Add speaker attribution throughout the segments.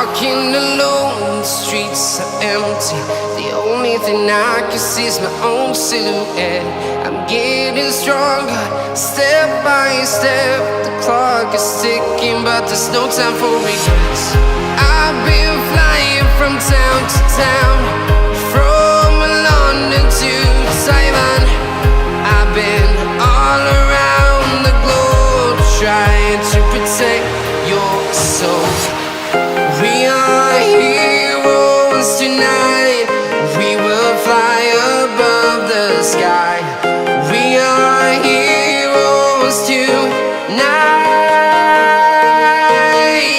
Speaker 1: walking alone, the streets are empty. The only thing I can see is my own silhouette. I'm getting stronger, step by step. The clock is ticking, but there's no time for regrets. I've been flying from town to town, from London to Taiwan. I've been all around the globe, trying to protect your soul. We are heroes tonight. We will fly above the sky. We are heroes tonight.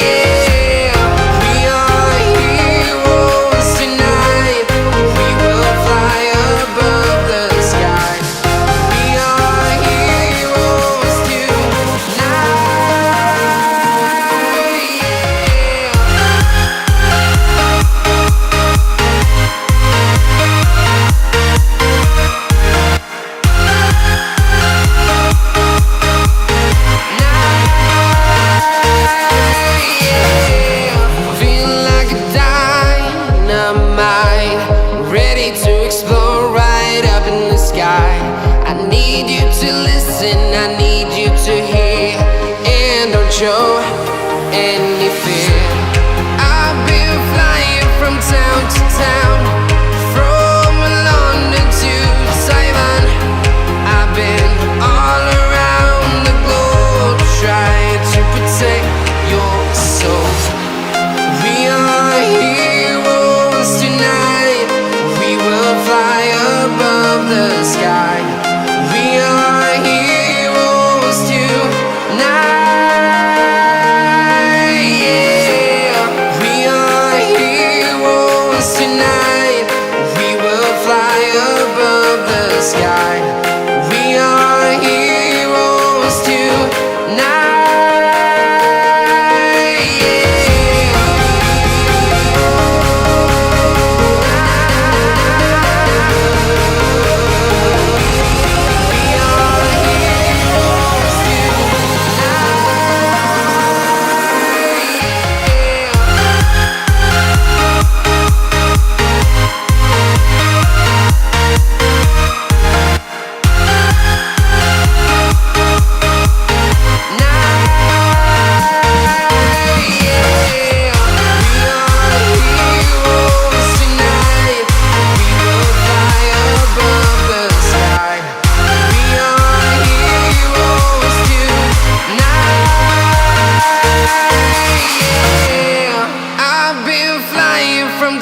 Speaker 1: Yeah. We are heroes tonight. We will fly above the sky. We are heroes tonight. Show any fear. I've been flying from town to town, from London to Taiwan. I've been all around the globe, trying to protect your soul. We are heroes tonight. We will fly above the sky. We are heroes tonight. Tonight, we will fly above the sky. We are heroes tonight.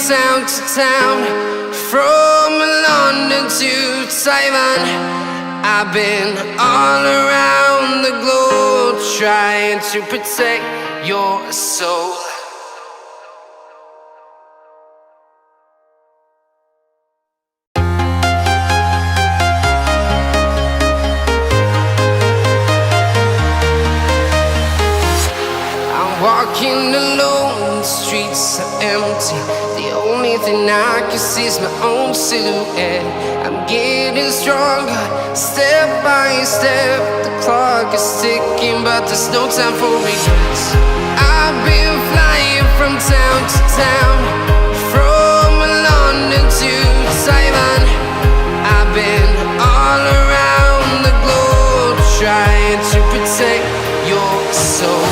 Speaker 1: Town to town, from London to Taiwan. I've been all around the globe, trying to protect your soul. I'm walking alone, the streets are empty. The only thing I can see is my own silhouette. I'm getting stronger, step by step. The clock is ticking, but there's no time for regrets. I've been flying from town to town, from London to Taiwan. I've been all around the globe, trying to protect your soul.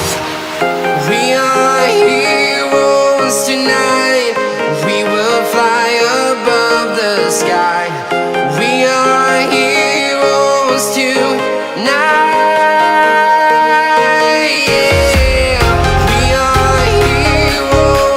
Speaker 1: We are heroes tonight. We will fly above the sky. We are heroes tonight. Yeah. We are heroes.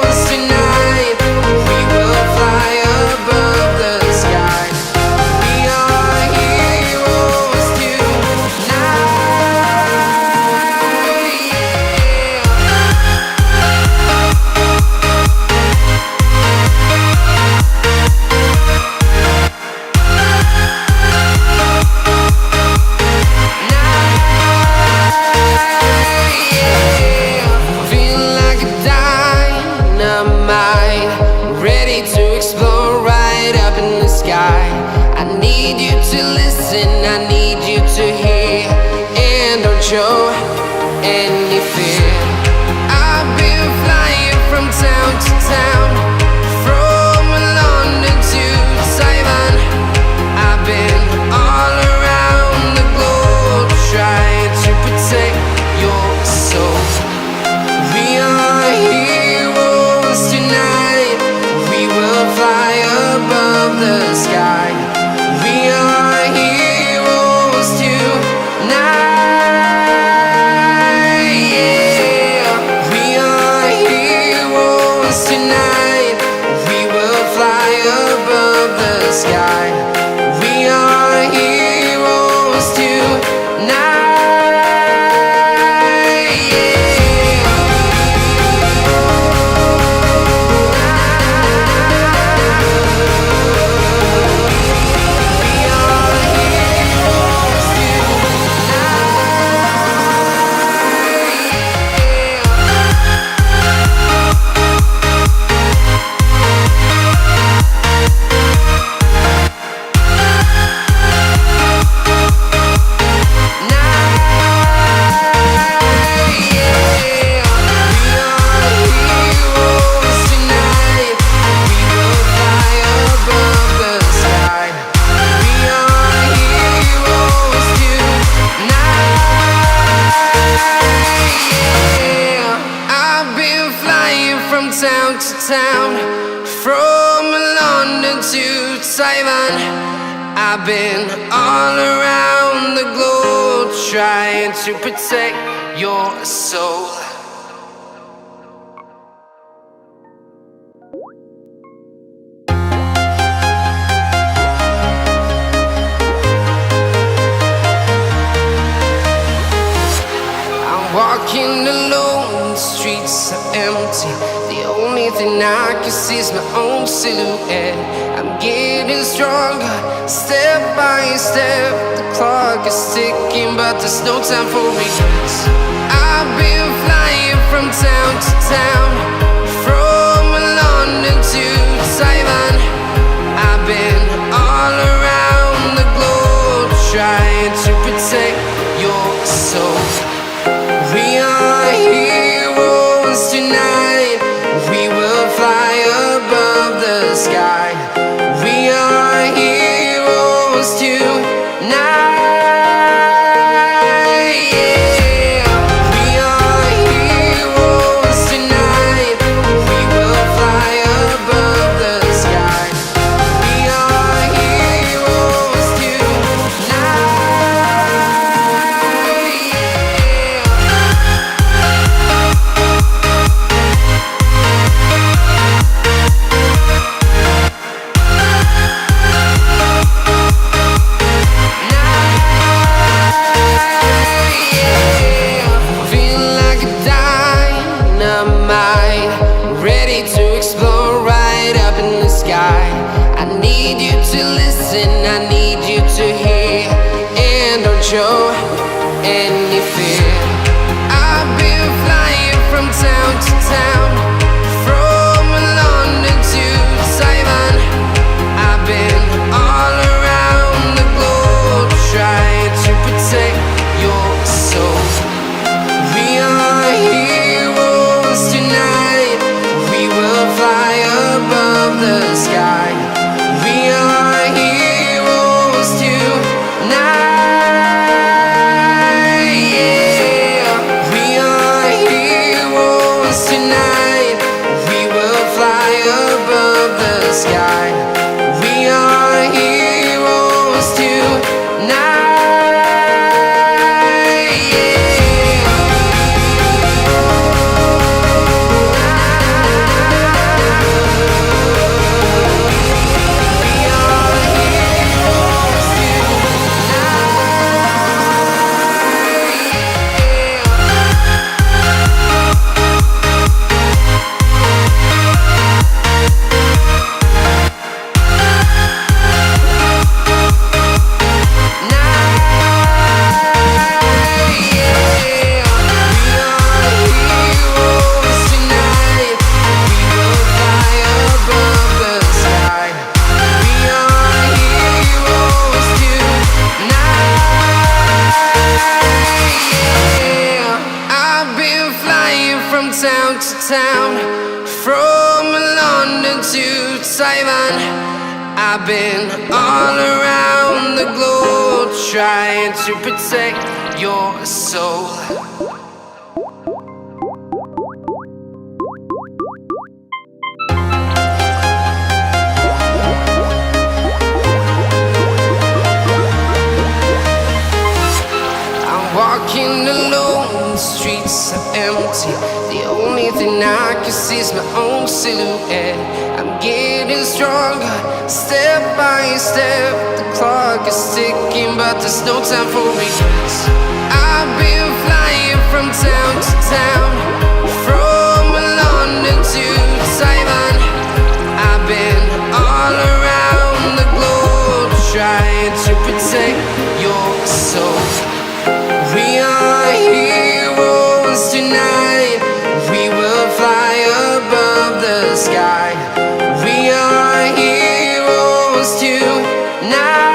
Speaker 1: from town to town, from London to Taiwan. I've been all around the globe trying to protect your soul. Walking alone, the streets are empty. The only thing I can see is my own silhouette. I'm getting stronger, step by step. The clock is ticking, but there's no time for regrets. I've been flying from town to town, from London to Taiwan. I've been all around the globe trying to protect your soul. We are heroes tonight. We will fly above the sky. We are heroes tonight. Yeah. We are heroes tonight. We will fly above the sky. We are heroes tonight. I need you to hear and don't show any fear. I've been flying from town to town, from London to Taiwan. I've been all around the globe trying to protect your soul. We are heroes tonight. We will fly above the sky. We are heroes tonight. Yeah. We are heroes tonight. We will fly above the sky. We are heroes tonight. Town to town, from London to Taiwan. I've been all around the globe trying to protect your soul. Walking alone, the streets are empty. The only thing I can see is my own silhouette. I'm getting stronger, step by step. The clock is ticking, but there's no time for regrets. I've been flying from town to town, from London to Taiwan. I've been all around the globe trying to protect your soul. We are heroes tonight. We will fly above the sky. We are heroes tonight.